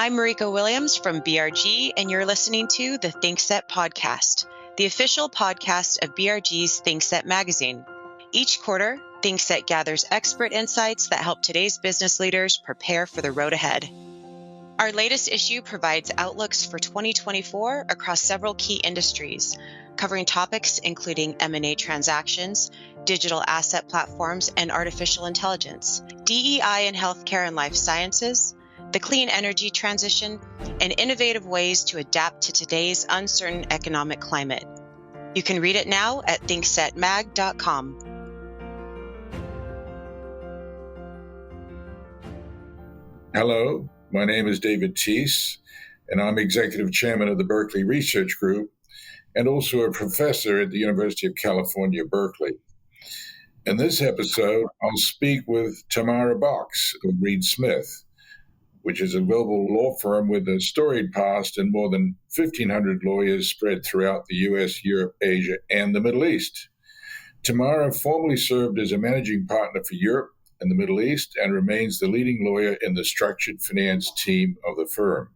I'm Marika Williams from BRG, and you're listening to the ThinkSet podcast, the official podcast of BRG's ThinkSet magazine. Each quarter, ThinkSet gathers expert insights that help today's business leaders prepare for the road ahead. Our latest issue provides outlooks for 2024 across several key industries, covering topics including M&A transactions, digital asset platforms and artificial intelligence, DEI in healthcare and life sciences, the clean energy transition, and innovative ways to adapt to today's uncertain economic climate. You can read it now at thinksetmag.com. Hello, my name is David Teese, and I'm Executive Chairman of the Berkeley Research Group and also a professor at the University of California, Berkeley. In this episode, I'll speak with Tamara Box of Reed Smith, which is a global law firm with a storied past and more than 1,500 lawyers spread throughout the U.S., Europe, Asia, and the Middle East. Tamara formerly served as a managing partner for Europe and the Middle East and remains the leading lawyer in the structured finance team of the firm.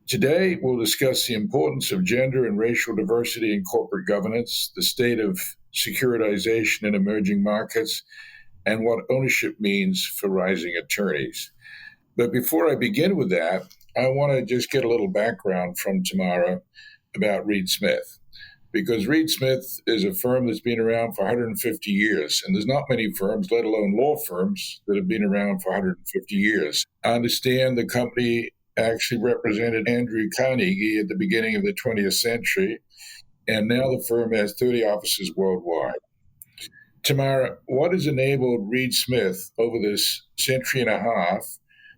Today, we'll discuss the importance of gender and racial diversity in corporate governance, the state of securitization in emerging markets, and what ownership means for rising attorneys. But before I begin with that, I want to just get a little background from Tamara about Reed Smith, because Reed Smith is a firm that's been around for 150 years, and there's not many firms, let alone law firms, that have been around for 150 years. I understand the company actually represented Andrew Carnegie at the beginning of the 20th century, and now the firm has 30 offices worldwide. Tamara, what has enabled Reed Smith over this century and a half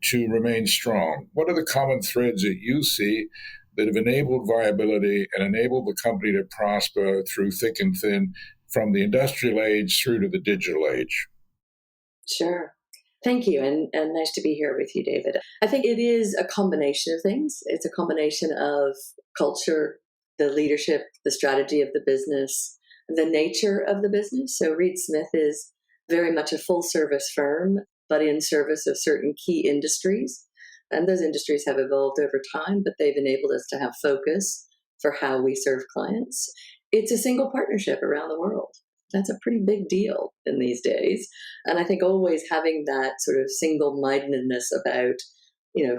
to remain strong? What are the common threads that you see that have enabled viability and enabled the company to prosper through thick and thin, from the industrial age through to the digital age? Sure. Thank you, and nice to be here with you, David. I think it is a combination of things. It's a combination of culture, the leadership, the strategy of the business, the nature of the business. So Reed Smith is very much a full-service firm, but in service of certain key industries. And those industries have evolved over time, but they've enabled us to have focus for how we serve clients. It's a single partnership around the world. That's a pretty big deal in these days. And I think always having that sort of single-mindedness about,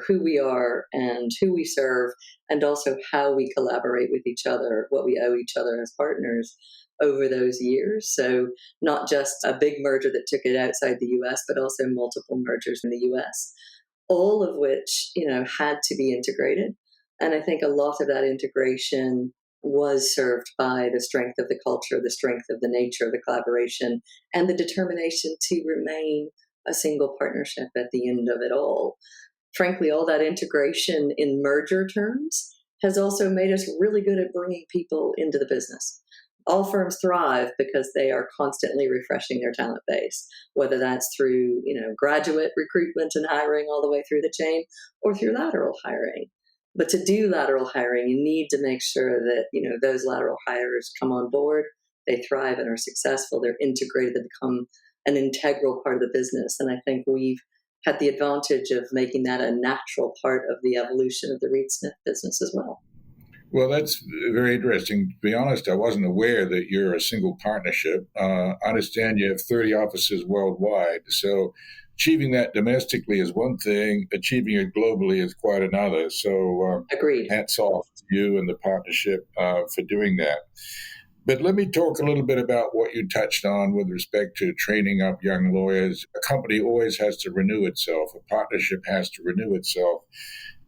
who we are and who we serve, and also how we collaborate with each other, what we owe each other as partners over those years. So not just a big merger that took it outside the US, but also multiple mergers in the US, all of which, had to be integrated. And I think a lot of that integration was served by the strength of the culture, the strength of the nature of the collaboration, and the determination to remain a single partnership at the end of it all. Frankly, all that integration in merger terms has also made us really good at bringing people into the business. All firms thrive because they are constantly refreshing their talent base, whether that's through, graduate recruitment and hiring all the way through the chain, or through lateral hiring. But to do lateral hiring, you need to make sure that, those lateral hires come on board, they thrive and are successful, they're integrated, they become an integral part of the business. And I think we've had the advantage of making that a natural part of the evolution of the Reed Smith business as well. Well, that's very interesting. To be honest, I wasn't aware that you're a single partnership. I understand you have 30 offices worldwide. So achieving that domestically is one thing. Achieving it globally is quite another. So Agreed. Hats off to you and the partnership for doing that. But let me talk a little bit about what you touched on with respect to training up young lawyers. A company always has to renew itself. A partnership has to renew itself,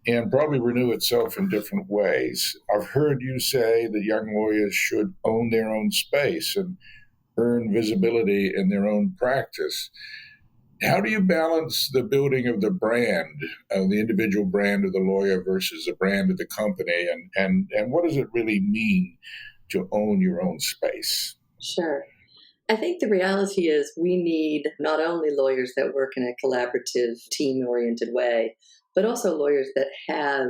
and probably renew itself in different ways. I've heard you say that young lawyers should own their own space and earn visibility in their own practice. How do you balance the building of the brand, the individual brand of the lawyer versus the brand of the company, and what does it really mean to own your own space? Sure. I think the reality is we need not only lawyers that work in a collaborative, team-oriented way, but also lawyers that have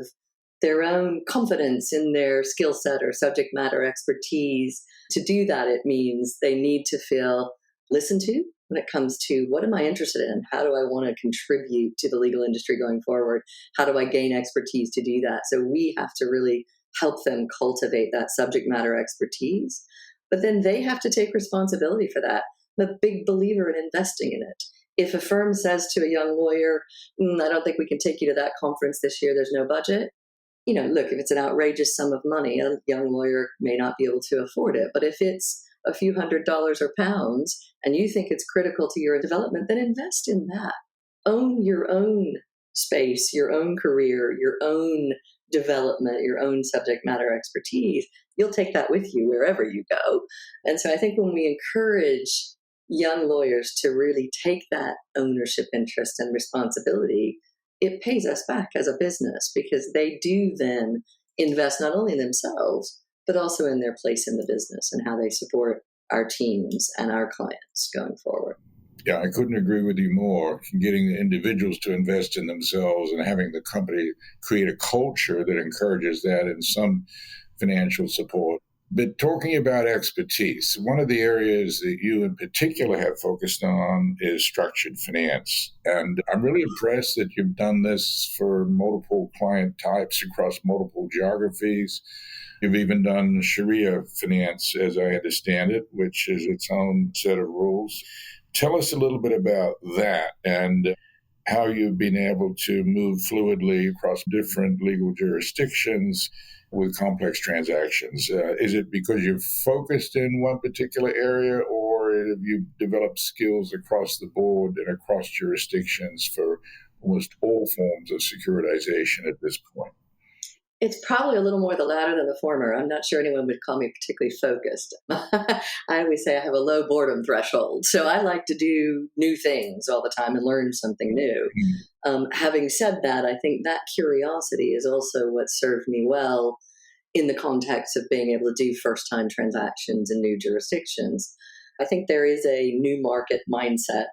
their own confidence in their skill set or subject matter expertise. To do that, it means they need to feel listened to, when it comes to what am I interested in? How do I want to contribute to the legal industry going forward? How do I gain expertise to do that? So we have to really help them cultivate that subject matter expertise. But then they have to take responsibility for that. I'm a big believer in investing in it. If a firm says to a young lawyer, I don't think we can take you to that conference this year, there's no budget. Look, if it's an outrageous sum of money, a young lawyer may not be able to afford it. But if it's a few $100s or pounds and you think it's critical to your development, then invest in that. Own your own space, your own career, your own development, your own subject matter expertise. You'll take that with you wherever you go. And so I think when we encourage young lawyers to really take that ownership interest and responsibility, it pays us back as a business because they do then invest not only in themselves, but also in their place in the business and how they support our teams and our clients going forward. Yeah, I couldn't agree with you more. Getting the individuals to invest in themselves and having the company create a culture that encourages that and some financial support. But talking about expertise, one of the areas that you in particular have focused on is structured finance. And I'm really impressed that you've done this for multiple client types across multiple geographies. You've even done Sharia finance, as I understand it, which is its own set of rules. Tell us a little bit about that and how you've been able to move fluidly across different legal jurisdictions with complex transactions. Is it because you've focused in one particular area, or have you developed skills across the board and across jurisdictions for almost all forms of securitization at this point? It's probably a little more the latter than the former. I'm not sure anyone would call me particularly focused. I always say I have a low boredom threshold. So I like to do new things all the time and learn something new. Having said that, I think that curiosity is also what served me well in the context of being able to do first-time transactions in new jurisdictions. I think there is a new market mindset,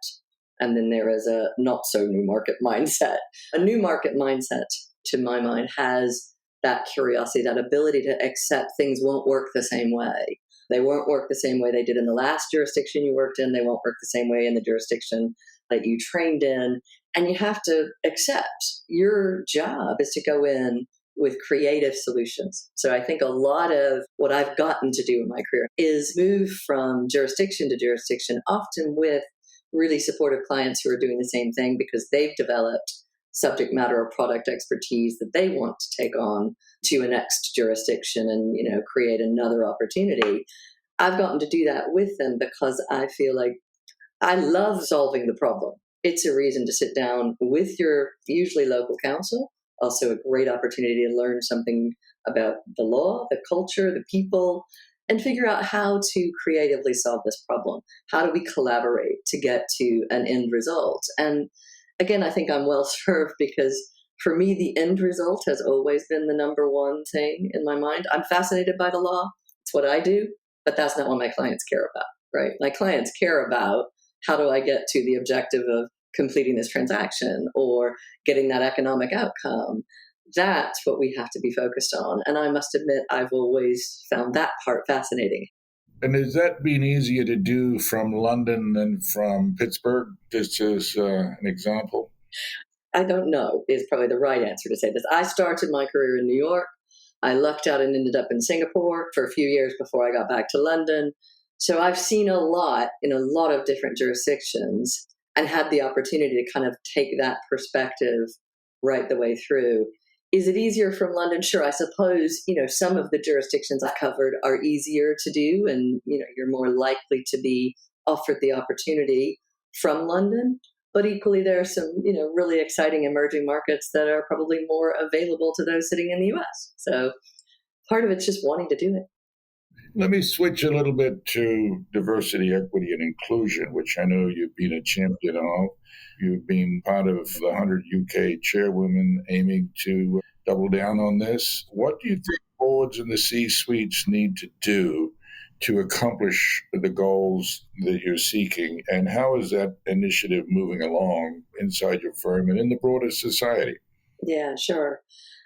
and then there is a not-so-new market mindset. A new market mindset, to my mind, has that curiosity, that ability to accept things won't work the same way. They won't work the same way they did in the last jurisdiction you worked in. They won't work the same way in the jurisdiction that you trained in. And you have to accept your job is to go in with creative solutions. So I think a lot of what I've gotten to do in my career is move from jurisdiction to jurisdiction, often with really supportive clients who are doing the same thing because they've developed subject matter or product expertise that they want to take on to a next jurisdiction and, create another opportunity. I've gotten to do that with them because I feel like I love solving the problem. It's a reason to sit down with your usually local counsel, also a great opportunity to learn something about the law, the culture, the people, and figure out how to creatively solve this problem. How do we collaborate to get to an end result? And again, I think I'm well served because for me, the end result has always been the number one thing in my mind. I'm fascinated by the law. It's what I do, but that's not what my clients care about, right? My clients care about how do I get to the objective of completing this transaction or getting that economic outcome. That's what we have to be focused on. And I must admit, I've always found that part fascinating. And has that been easier to do from London than from Pittsburgh, just as an example? I don't know is probably the right answer to say this. I started my career in New York. I lucked out and ended up in Singapore for a few years before I got back to London. So I've seen a lot in a lot of different jurisdictions and had the opportunity to kind of take that perspective right the way through. Is it easier from London? Sure. I suppose, some of the jurisdictions I covered are easier to do and, you're more likely to be offered the opportunity from London. But equally, there are some, really exciting emerging markets that are probably more available to those sitting in the US. So part of it's just wanting to do it. Let me switch a little bit to diversity, equity, and inclusion, which I know you've been a champion of. You've been part of the 100 UK chairwomen aiming to double down on this. What do you think boards and the C-suites need to do to accomplish the goals that you're seeking? And how is that initiative moving along inside your firm and in the broader society? Yeah, sure.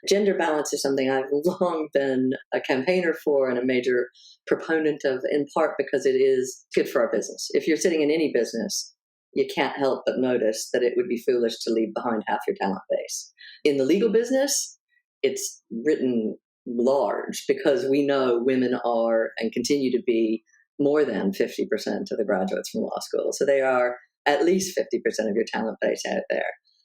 Gender balance is something I've long been a campaigner for and a major proponent of, in part because it is good for our business. If you're sitting in any business, you can't help but notice that it would be foolish to leave behind half your talent base. In the legal business, it's written large because we know women are and continue to be more than 50% of the graduates from law school. So they are at least 50% of your talent base out there.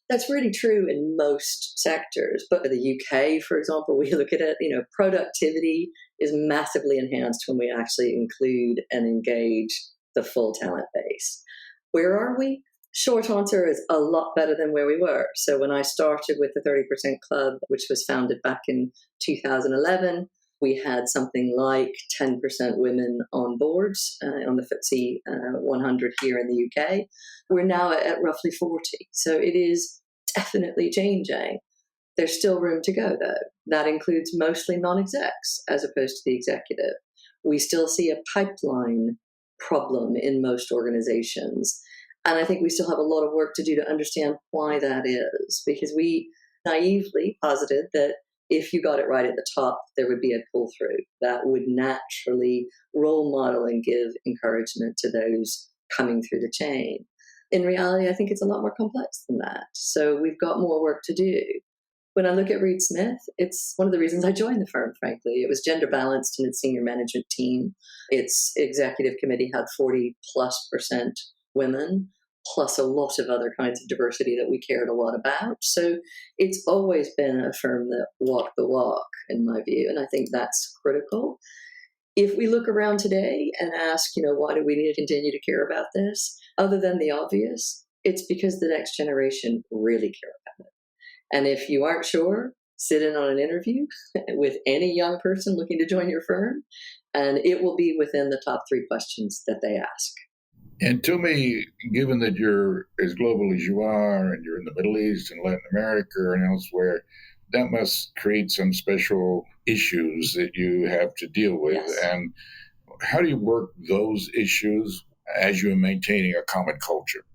That's really true in most sectors. But in the UK, for example, we look at it, productivity is massively enhanced when we actually include and engage the full talent base. Where are we? Short answer is a lot better than where we were. So when I started with the 30% Club, which was founded back in 2011, we had something like 10% women on boards on the FTSE 100 here in the UK. We're now at roughly 40. So it is definitely changing. There's still room to go, though. That includes mostly non-execs as opposed to the executive. We still see a pipeline problem in most organizations. And I think we still have a lot of work to do to understand why that is, because we naively posited that if you got it right at the top, there would be a pull through that would naturally role model and give encouragement to those coming through the chain. In reality, I think it's a lot more complex than that. So we've got more work to do. When I look at Reed Smith, it's one of the reasons I joined the firm, frankly. It was gender balanced in its senior management team. Its executive committee had 40+% women, plus a lot of other kinds of diversity that we cared a lot about. So it's always been a firm that walked the walk, in my view, and I think that's critical. If we look around today and ask, why do we need to continue to care about this? Other than the obvious, it's because the next generation really care about it. And if you aren't sure, sit in on an interview with any young person looking to join your firm, and it will be within the top 3 questions that they ask. And tell me, given that you're as global as you are, and you're in the Middle East and Latin America and elsewhere, that must create some special issues that you have to deal with. Yes. And how do you work those issues as you're maintaining a common culture?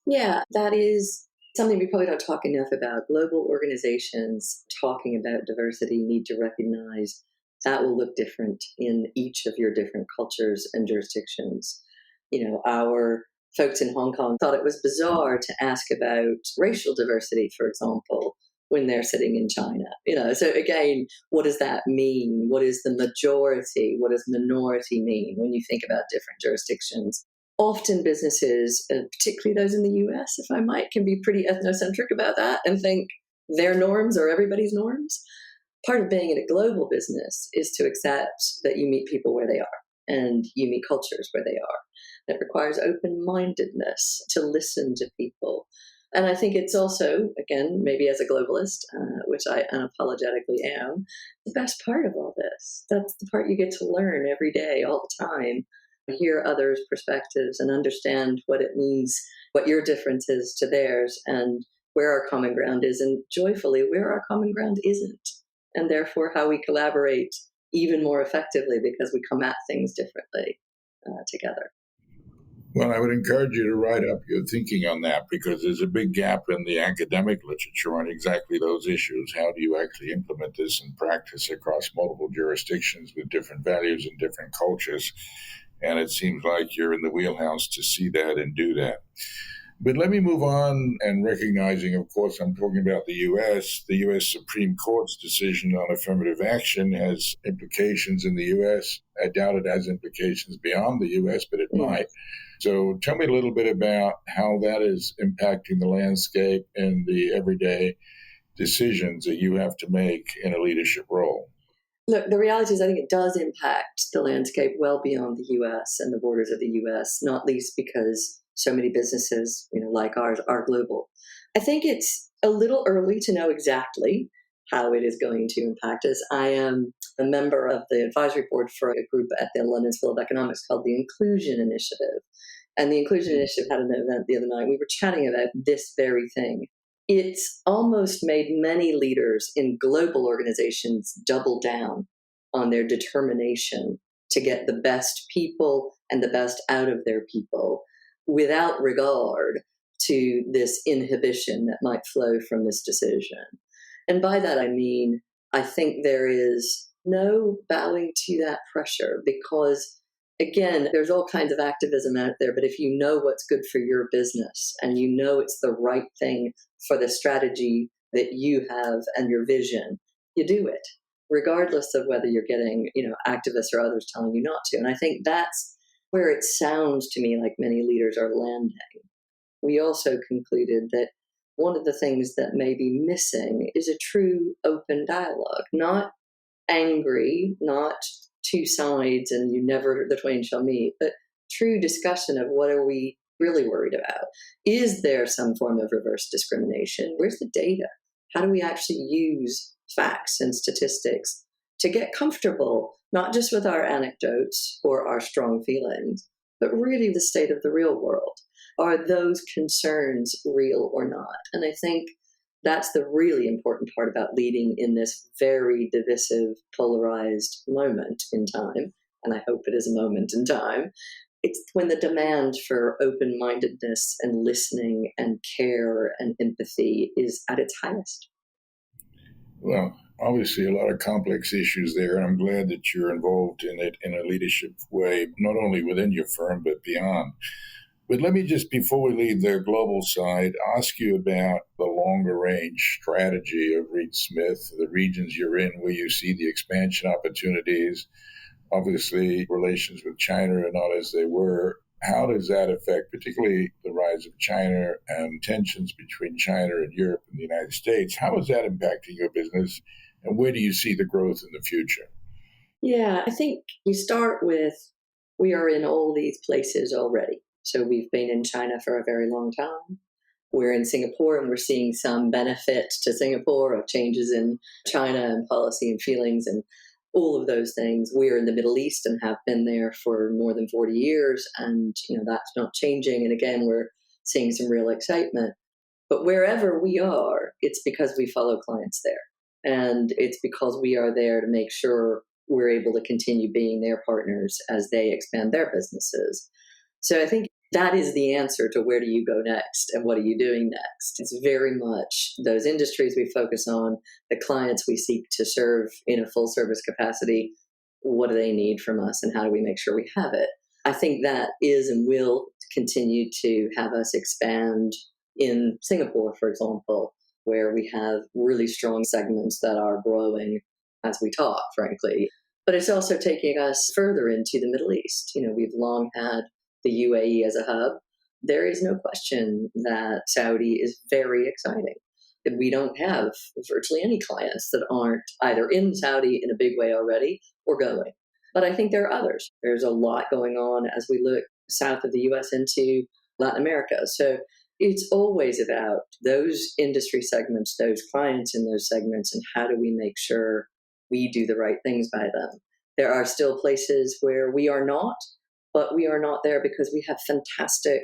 Yeah, that is something we probably don't talk enough about. Global organizations talking about diversity need to recognize that will look different in each of your different cultures and jurisdictions. Our folks in Hong Kong thought it was bizarre to ask about racial diversity, for example, when they're sitting in China. So again, what does that mean? What is the majority? What does minority mean when you think about different jurisdictions? Often businesses, particularly those in the US, if I might, can be pretty ethnocentric about that and think their norms are everybody's norms. Part of being in a global business is to accept that you meet people where they are and you meet cultures where they are. It requires open-mindedness to listen to people. And I think it's also, again, maybe as a globalist, which I unapologetically am, the best part of all this. That's the part you get to learn every day, all the time. Hear others' perspectives and understand what it means, what your difference is to theirs, and where our common ground is, and joyfully where our common ground isn't, and therefore how we collaborate even more effectively because we come at things differently together. Well, I would encourage you to write up your thinking on that, because there's a big gap in the academic literature on exactly those issues. How do you actually implement this in practice across multiple jurisdictions with different values and different cultures? And it seems like you're in the wheelhouse to see that and do that. But let me move on, and recognizing, of course, I'm talking about the U.S. The U.S. Supreme Court's decision on affirmative action has implications in the U.S. I doubt it has implications beyond the U.S., but it might. So tell me a little bit about how that is impacting the landscape and the everyday decisions that you have to make in a leadership role. Look, the reality is I think it does impact the landscape well beyond the U.S. and the borders of the U.S., not least because so many businesses, like ours, are global. I think it's a little early to know exactly how it is going to impact us. I am a member of the advisory board for a group at the London School of Economics called the Inclusion Initiative. And the Inclusion Initiative had an event the other night. We were chatting about this very thing. It's almost made many leaders in global organizations double down on their determination to get the best people and the best out of their people without regard to this inhibition that might flow from this decision. And by that, I mean, I think there is no bowing to that pressure because, again, there's all kinds of activism out there, but if you know what's good for your business and you know it's the right thing for the strategy that you have and your vision, you do it, regardless of whether you're getting, activists or others telling you not to. And I think that's where it sounds to me like many leaders are landing. We also concluded that one of the things that may be missing is a true open dialogue, not angry, not two sides and you never the twain shall meet, but true discussion of what are we really worried about? Is there some form of reverse discrimination? Where's the data? How do we actually use facts and statistics to get comfortable, not just with our anecdotes or our strong feelings, but really the state of the real world? Are those concerns real or not? And I think that's the really important part about leading in this very divisive, polarized moment in time. And I hope it is a moment in time. It's when the demand for open-mindedness and listening and care and empathy is at its highest. Well, obviously a lot of complex issues there, and I'm glad that you're involved in it in a leadership way, not only within your firm, but beyond. But let me just, before we leave the global side, ask you about the longer range strategy of Reed Smith, the regions you're in, where you see the expansion opportunities. Obviously, relations with China are not as they were. How does that affect, particularly the rise of China and tensions between China and Europe and the United States? How is that impacting your business, and where do you see the growth in the future? Yeah, I think you start with we are in all these places already. So we've been in China for a very long time. We're in Singapore and we're seeing some benefit to Singapore of changes in China and policy and feelings and all of those things. We're in the Middle East and have been there for more than 40 years. And, that's not changing. And again, we're seeing some real excitement. But wherever we are, it's because we follow clients there. And it's because we are there to make sure we're able to continue being their partners as they expand their businesses. So I think that is the answer to where do you go next and what are you doing next. It's very much those industries we focus on, the clients we seek to serve in a full service capacity. What do they need from us and how do we make sure we have it? I think that is and will continue to have us expand in Singapore, for example, where we have really strong segments that are growing as we talk, frankly. But it's also taking us further into the Middle East. We've long had the UAE as a hub. There is no question that Saudi is very exciting. We don't have virtually any clients that aren't either in Saudi in a big way already or going. But I think there are others. There's a lot going on as we look south of the US into Latin America. So it's always about those industry segments, those clients in those segments, and how do we make sure we do the right things by them. There are still places where we are not, but we are not there because we have fantastic,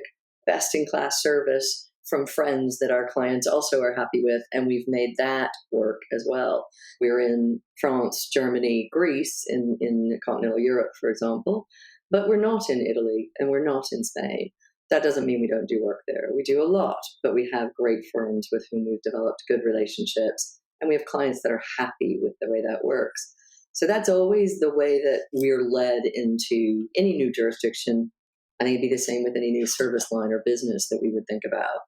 best-in-class service from friends that our clients also are happy with, and we've made that work as well. We're in France, Germany, Greece, in continental Europe, for example, but we're not in Italy and we're not in Spain. That doesn't mean we don't do work there. We do a lot, but we have great firms with whom we've developed good relationships, and we have clients that are happy with the way that works. So that's always the way that we're led into any new jurisdiction. I think it'd be the same with any new service line or business that we would think about.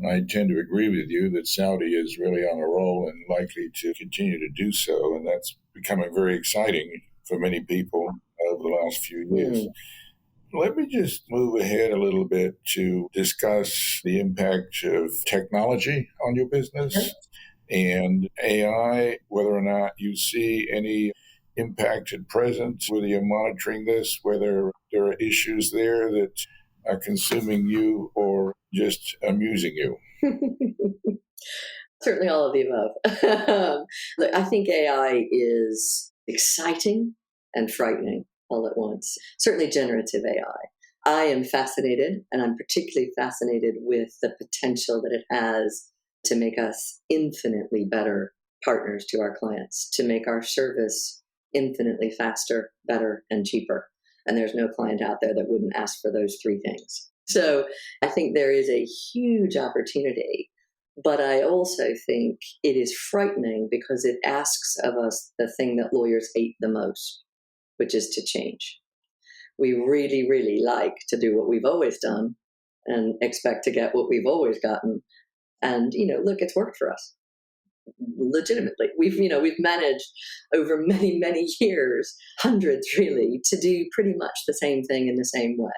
I tend to agree with you that Saudi is really on a roll and likely to continue to do so, and that's becoming very exciting for many people over the last few years. Let me just move ahead a little bit to discuss the impact of technology on your business and AI, whether or not you see any impact at present, whether you're monitoring this, whether there are issues there that are consuming you or just amusing you. Certainly all of the above. Look, I think AI is exciting and frightening all at once. Certainly generative AI. I am fascinated, and I'm particularly fascinated with the potential that it has to make us infinitely better partners to our clients, to make our service infinitely faster, better, and cheaper. And there's no client out there that wouldn't ask for those three things. So I think there is a huge opportunity, but I also think it is frightening because it asks of us the thing that lawyers hate the most, which is to change. We really, really like to do what we've always done and expect to get what we've always gotten. And, look, it's worked for us legitimately. We've managed over many, many years, hundreds really, to do pretty much the same thing in the same way.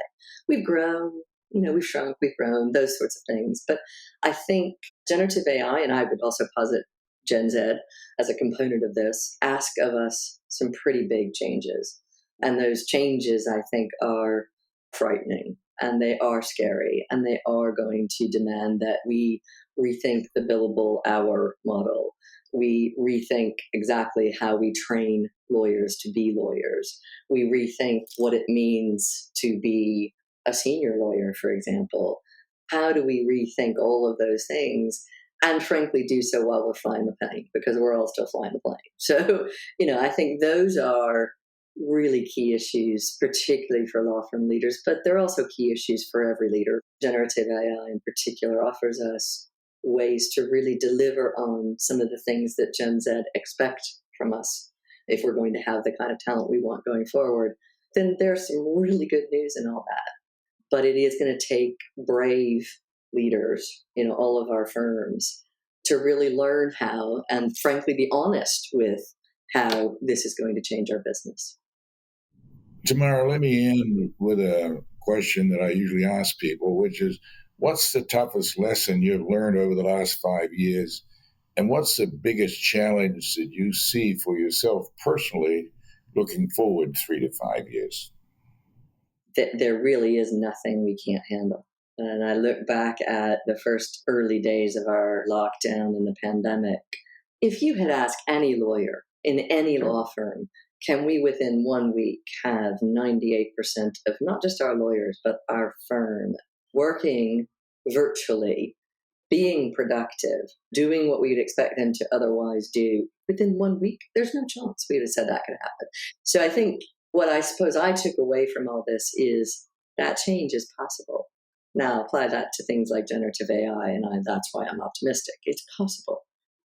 We've grown, we've shrunk, we've grown, those sorts of things. But I think generative AI, and I would also posit Gen Z as a component of this, ask of us some pretty big changes. And those changes, I think, are frightening, and they are scary, and they are going to demand that we rethink the billable hour model. We rethink exactly how we train lawyers to be lawyers. We rethink what it means to be a senior lawyer, for example. How do we rethink all of those things? And frankly, do so while we're flying the plane, because we're all still flying the plane. So, I think those are really key issues, particularly for law firm leaders, but they're also key issues for every leader. Generative AI in particular offers us ways to really deliver on some of the things that Gen Z expect from us. If we're going to have the kind of talent we want going forward, then there's some really good news in all that. But it is going to take brave leaders in all of our firms to really learn how, and frankly, be honest with how this is going to change our business. Tamara, let me end with a question that I usually ask people, which is, what's the toughest lesson you've learned over the last 5 years? And what's the biggest challenge that you see for yourself personally looking forward 3 to 5 years? There really is nothing we can't handle. And I look back at the first early days of our lockdown and the pandemic. If you had asked any lawyer in any law firm, can we within 1 week have 98% of not just our lawyers, but our firm working virtually, being productive, doing what we'd expect them to otherwise do within 1 week, there's no chance we would have said that could happen. So I think what I suppose I took away from all this is that change is possible. Now apply that to things like generative AI, and that's why I'm optimistic. It's possible.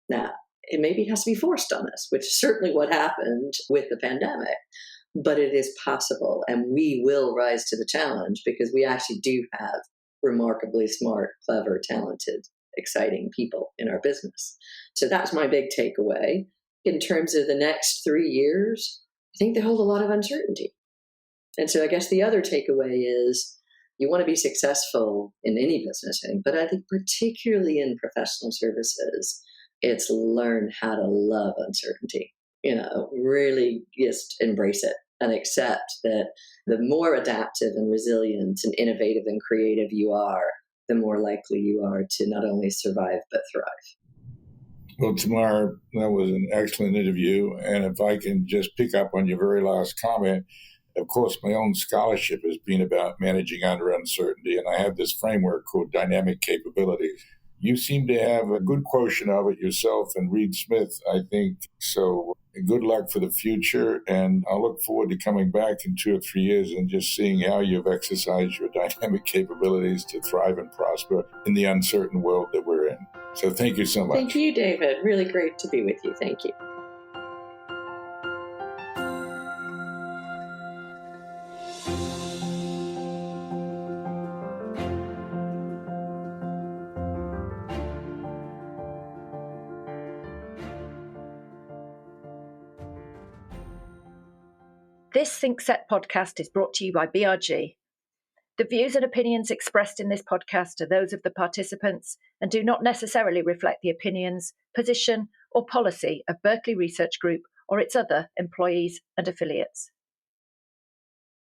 Now, maybe it has to be forced on us, which is certainly what happened with the pandemic, but it is possible, and we will rise to the challenge because we actually do have remarkably smart, clever, talented, exciting people in our business. So that's my big takeaway. In terms of the next 3 years, I think they hold a lot of uncertainty. And so I guess the other takeaway is you want to be successful in any business, but I think particularly in professional services, it's learn how to love uncertainty. Really just embrace it and accept that the more adaptive and resilient and innovative and creative you are, the more likely you are to not only survive, but thrive. Well, Tamara, that was an excellent interview. And if I can just pick up on your very last comment, of course, my own scholarship has been about managing under uncertainty, and I have this framework called dynamic capabilities. You seem to have a good quotient of it yourself and Reed Smith, I think. So good luck for the future. And I'll look forward to coming back in 2 or 3 years and just seeing how you've exercised your dynamic capabilities to thrive and prosper in the uncertain world that we're in. So thank you so much. Thank you, David. Really great to be with you. Thank you. This ThinkSet podcast is brought to you by BRG. The views and opinions expressed in this podcast are those of the participants and do not necessarily reflect the opinions, position, or policy of Berkeley Research Group or its other employees and affiliates.